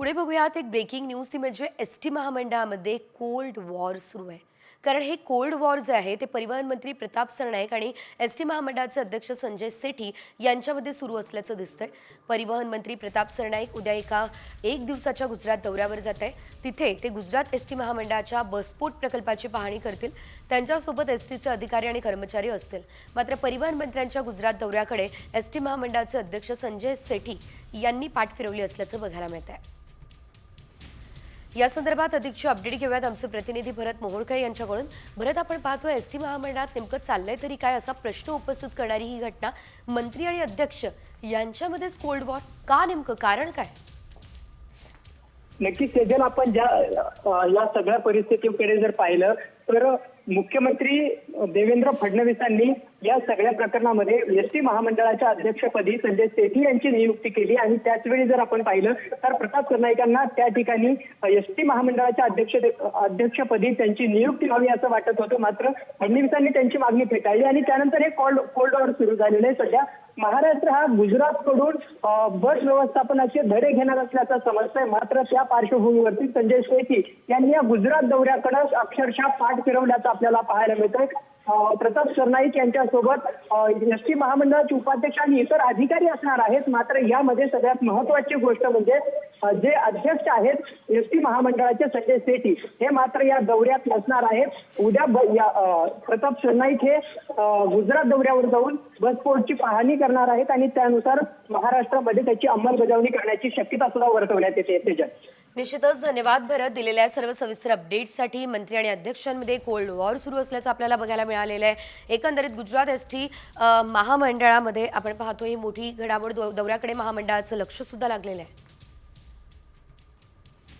पुढे बघूयात एक ब्रेकिंग न्यूज ती म्हणजे एसटी महामंडळामध्ये कोल्ड वॉर सुरू आहे। कारण हे कोल्ड वॉर जे आहे ते परिवहन मंत्री प्रताप सरनाईक आणि एसटी महामंडळाचे अध्यक्ष संजय सेठी यांच्यामध्ये सुरू असल्याचं दिसतंय। परिवहन मंत्री प्रताप सरनाईक उद्या एक दिवसाच्या गुजरात दौऱ्यावर जात आहे। तिथे ते गुजरात एसटी महामंडळाच्या बसपोर्ट प्रकल्पाची पाहणी करतील। त्यांच्यासोबत एसटीचे अधिकारी आणि कर्मचारी असतील। मात्र परिवहन मंत्र्यांच्या गुजरात दौऱ्याकडे एसटी महामंडळाचे अध्यक्ष संजय सेठी यांनी पाठ फिरवली असल्याचं बघायला मिळत आहे। या संदर्भात अधिकची अपडेट घेऊयात आमचे प्रतिनिधी भरत मोहोळकर यांच्याकडून। भरत, आपण पाहतोय एसटी महामंडळात नेमकं चाललंय तरी काय असा प्रश्न उपस्थित करणारी ही घटना, मंत्री आणि अध्यक्ष यांच्यामध्येच कोल्ड वॉर का, नेमकं कारण काय? नक्कीच सेजल, आपण या सगळ्या परिस्थितीकडे जर पाहिलं तर मुख्यमंत्री देवेंद्र फडणवीसांनी या सगळ्या प्रकरणामध्ये एसटी महामंडळाच्या अध्यक्षपदी संजय सेठी यांची नियुक्ती केली आणि त्याचवेळी जर आपण पाहिलं तर प्रताप सरनाईकांना त्या ठिकाणी एसटी महामंडळाच्या अध्यक्षपदी त्यांची नियुक्ती व्हावी असं वाटत होतं। मात्र फडणवीसांनी त्यांची मागणी फेटाळली आणि त्यानंतर हे कोल्ड वॉर सुरू झालेलं आहे। सध्या महाराष्ट्र हा गुजरातकडून बस व्यवस्थापनाचे धडे घेणार असल्याचा समजतंय। मात्र त्या पार्श्वभूमीवरती संजय सेठी यांनी या गुजरात दौऱ्याकडे अक्षरशः पाठ फिरवल्याचं आपल्याला पाहायला मिळतंय। प्रताप सरनाईक यांच्यासोबत एसटी महामंडळाचे उपाध्यक्ष आणि इतर अधिकारी असणार आहेत। मात्र यामध्ये सगळ्यात महत्त्वाची गोष्ट म्हणजे जे अध्यक्ष आहेत एसटी महामंडळाचे संजय सेठी हे मात्र या दौऱ्यात नसणार आहेत। उद्या प्रताप सरनाईक हे गुजरात दौऱ्यावर जाऊन बसपोर्टची पाहणी करणार आहेत आणि त्यानुसार महाराष्ट्रामध्ये त्याची अंमलबजावणी करण्याची शक्यता सुद्धा वर्तवण्यात येते। निश्चितच धन्यवाद भरत, दिलेल्या सर्व सविस्तर अपडेट्ससाठी। मंत्री आणि अध्यक्षांमध्ये कोल्ड वॉर सुरू असल्याचं आपल्याला बघायला मिळालेलं आहे। एकंदरीत गुजरात एसटी महामंडळामध्ये आपण पाहतोय ही मोठी घडामोड, दौऱ्याकडे महामंडळाचं लक्ष सुद्धा लागलेलं आहे।